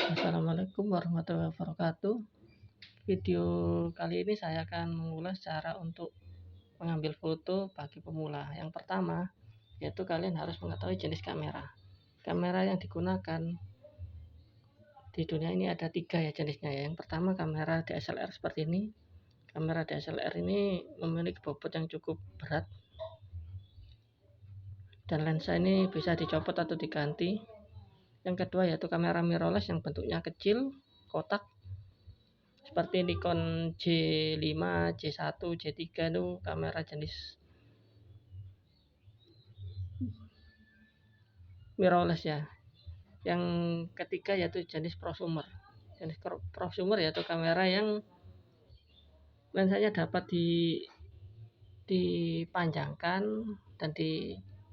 Assalamualaikum warahmatullahi wabarakatuh. Video kali ini saya akan mengulas cara untuk mengambil foto bagi pemula. Yang pertama, yaitu kalian harus mengetahui jenis kamera. Kamera yang digunakan di dunia ini ada 3 ya jenisnya ya. Yang pertama kamera DSLR seperti ini. Kamera DSLR ini memiliki bobot yang cukup berat dan lensa ini bisa dicopot atau diganti. Yang kedua yaitu kamera mirrorless yang bentuknya kecil, kotak, seperti Nikon J5, J1, J3 itu kamera jenis mirrorless ya. Yang ketiga yaitu jenis prosumer. Jenis prosumer yaitu kamera yang lensanya dapat dipanjangkan dan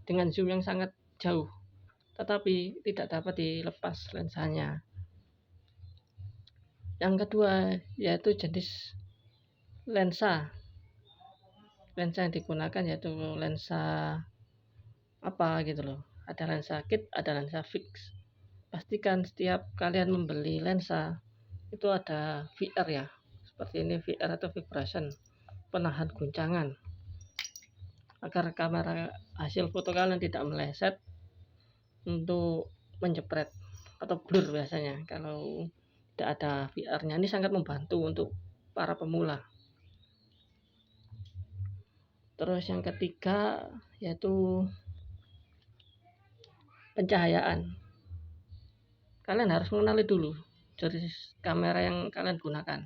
dengan zoom yang sangat jauh, tetapi tidak dapat dilepas lensanya. Yang kedua yaitu jenis lensa. Lensa yang digunakan yaitu lensa apa gitu loh. Ada lensa kit, ada lensa fix. Pastikan setiap kalian membeli lensa itu ada VR ya. Seperti ini VR atau vibration, penahan guncangan. Agar kamera hasil foto kalian tidak meleset untuk menjepret atau blur biasanya. Kalau tidak ada VR-nya ini sangat membantu untuk para pemula. Terus yang ketiga yaitu pencahayaan. Kalian harus mengenali dulu jenis kamera yang kalian gunakan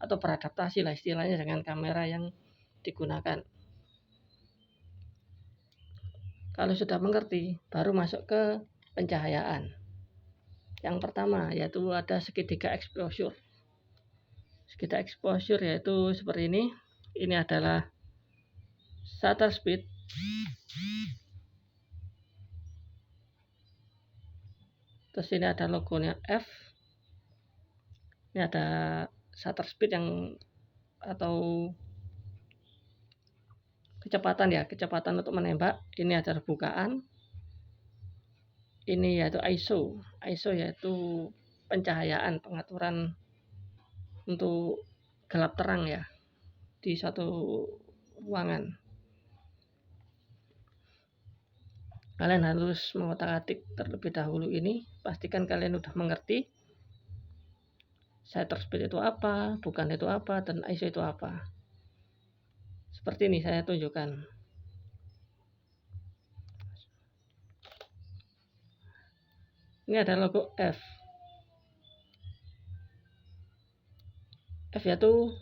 atau beradaptasi lah istilahnya dengan kamera yang digunakan. Kalau sudah mengerti, baru masuk ke pencahayaan. Yang pertama yaitu ada segitiga exposure. Segitiga exposure yaitu seperti ini. Ini adalah shutter speed. Terus ini ada logonya F. Ini ada shutter speed yang atau kecepatan untuk menembak. Ini ada bukaan. Ini yaitu ISO. ISO yaitu pencahayaan, pengaturan untuk gelap terang ya di suatu ruangan. Kalian harus mengotak-atik terlebih dahulu ini. Pastikan kalian sudah mengerti shutter speed itu apa, bukan itu apa, dan ISO itu apa. Seperti ini saya tunjukkan. Ini ada logo F. F yaitu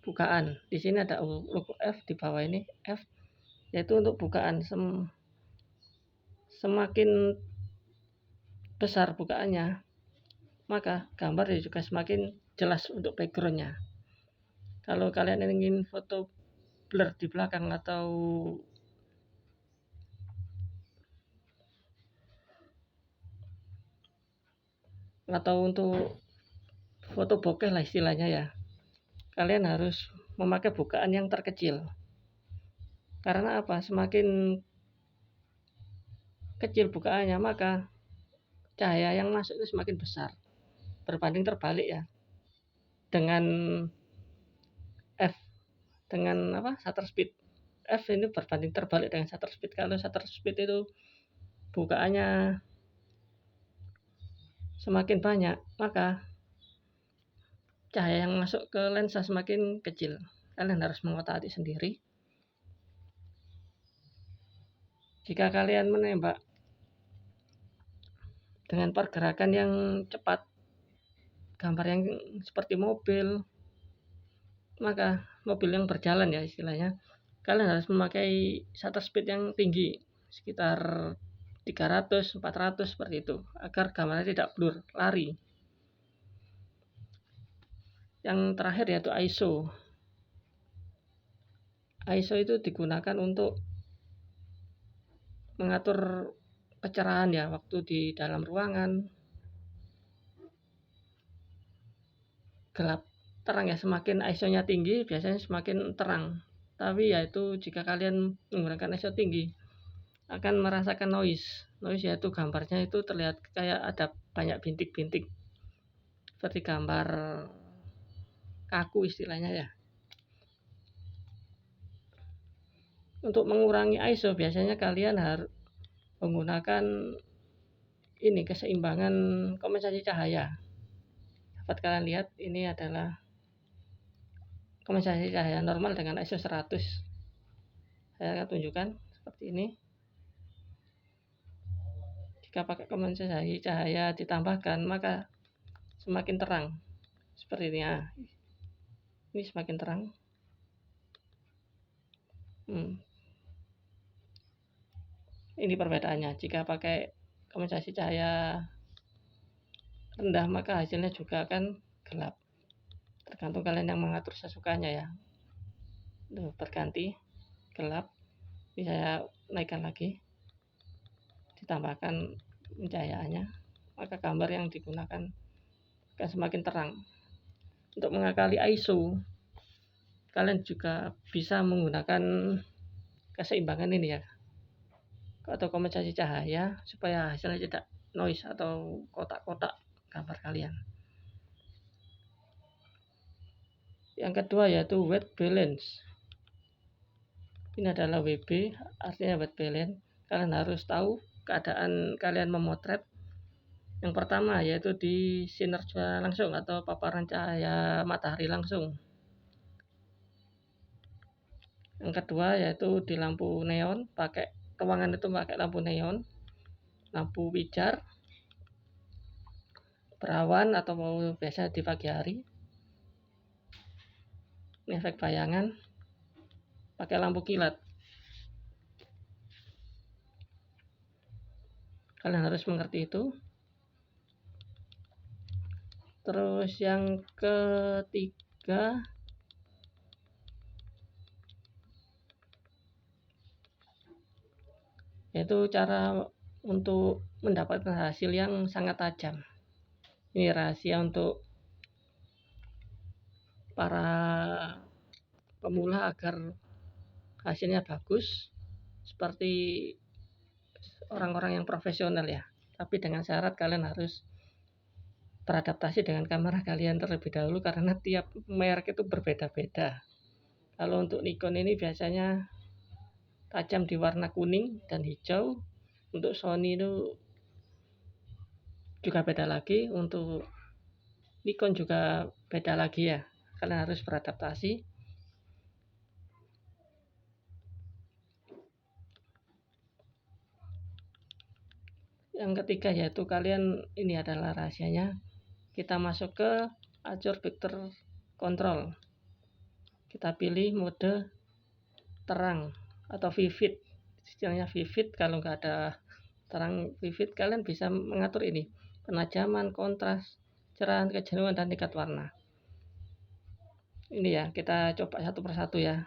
bukaan. Di sini ada logo F di bawah ini F yaitu untuk bukaan. Semakin besar bukaannya, maka gambar juga semakin jelas untuk backgroundnya. Kalau kalian ingin foto blur di belakang atau untuk foto bokeh lah istilahnya ya, kalian harus memakai bukaan yang terkecil. Karena apa? Semakin kecil bukaannya, maka cahaya yang masuk itu semakin besar. Berbanding terbalik ya. Dengan F, dengan shutter speed. F ini berbanding terbalik dengan shutter speed. Kalau shutter speed itu bukaannya semakin banyak, maka cahaya yang masuk ke lensa semakin kecil. Kalian harus mengotak-atik sendiri. Jika kalian menembak dengan pergerakan yang cepat, gambar yang seperti mobil, maka mobil yang berjalan ya istilahnya, kalian harus memakai shutter speed yang tinggi, sekitar 300, 400 seperti itu, agar gambarnya tidak blur, lari. Yang terakhir yaitu ISO. ISO itu digunakan untuk mengatur kecerahan ya waktu di dalam ruangan. Gelap terang ya, semakin ISO-nya tinggi biasanya semakin terang. Tapi yaitu jika kalian menggunakan ISO tinggi akan merasakan noise yaitu gambarnya itu terlihat kayak ada banyak bintik-bintik. seperti gambar kaku istilahnya ya. Untuk mengurangi ISO biasanya kalian harus menggunakan ini keseimbangan kompensasi cahaya. Dapat kalian lihat ini adalah kompensasi cahaya normal dengan ISO 100. Saya akan tunjukkan seperti ini. Jika pakai kompensasi cahaya ditambahkan maka semakin terang seperti ini ya. Ini semakin terang. Ini perbedaannya. Jika pakai kompensasi cahaya rendah maka hasilnya juga akan gelap. Tergantung kalian yang mengatur sesukanya ya. Tuh, berganti gelap. Ini saya naikkan lagi. Ditambahkan pencahayaannya, maka gambar yang digunakan akan semakin terang. Untuk mengakali ISO, kalian juga bisa menggunakan keseimbangan ini ya, atau kompensasi cahaya supaya hasilnya tidak noise atau kotak-kotak gambar kalian. Yang kedua yaitu white balance. Ini adalah WB, artinya white balance. Kalian harus tahu keadaan kalian memotret. Yang pertama yaitu di sinar cahaya langsung atau paparan cahaya matahari langsung. Yang kedua yaitu di lampu neon, pakai ruangan itu pakai lampu neon, lampu pijar, berawan atau biasa di pagi hari. Ini efek bayangan, pakai lampu kilat. Kalian harus mengerti itu. Terus yang ketiga yaitu cara untuk mendapatkan hasil yang sangat tajam. Ini rahasia untuk para pemula agar hasilnya bagus seperti orang-orang yang profesional ya. Tapi dengan syarat kalian harus beradaptasi dengan kamera kalian terlebih dahulu karena tiap merek itu berbeda-beda. Kalau untuk Nikon ini biasanya tajam di warna kuning dan hijau. Untuk Sony itu juga beda lagi. Untuk Nikon juga beda lagi ya. Kalian harus beradaptasi. Yang ketiga yaitu kalian, ini adalah rahasianya, kita masuk ke aperture vector control. Kita pilih mode terang atau vivid, istilahnya vivid. Kalau nggak ada terang vivid, kalian bisa mengatur ini, penajaman, kontras, cerahan, kejenuhan, dan tingkat warna. Ini ya, kita coba satu persatu ya,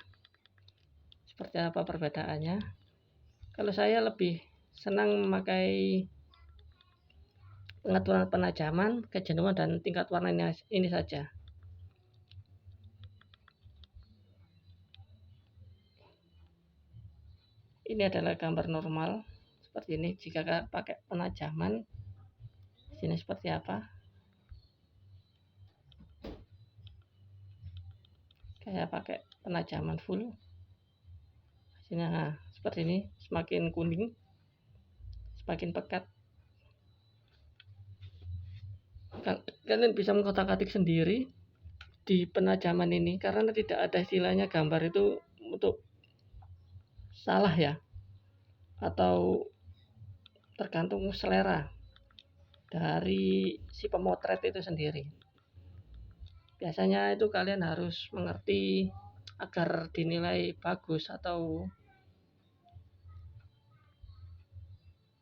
seperti apa perbedaannya. Kalau saya lebih senang memakai pengaturan penajaman, kejenuhan, dan tingkat warna ini saja. Ini adalah gambar normal seperti ini. Jika pakai penajaman, sini seperti apa? Kayak pakai penajaman full. Sini seperti ini, semakin kuning, semakin pekat. Kalian bisa mengkotak-atik sendiri di penajaman ini karena tidak ada istilahnya gambar itu untuk salah ya, atau tergantung selera dari si pemotret itu sendiri. Biasanya itu kalian harus mengerti agar dinilai bagus atau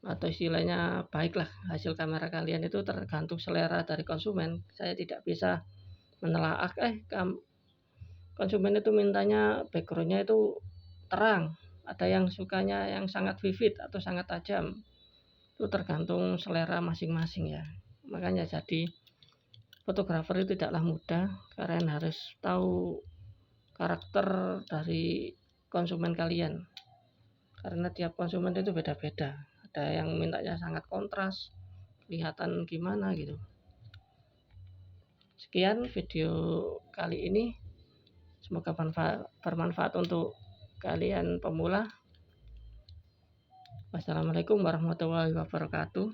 istilahnya baiklah hasil kamera kalian, itu tergantung selera dari konsumen. Saya tidak bisa menelaah konsumen itu mintanya backgroundnya itu terang, ada yang sukanya yang sangat vivid atau sangat tajam. Itu tergantung selera masing-masing ya. Makanya jadi fotografer itu tidaklah mudah. Kalian harus tahu karakter dari konsumen kalian, karena tiap konsumen itu beda-beda. Ada yang mintanya sangat kontras, kelihatan gimana gitu. Sekian video kali ini. Semoga bermanfaat untuk kalian pemula. Wassalamualaikum warahmatullahi wabarakatuh.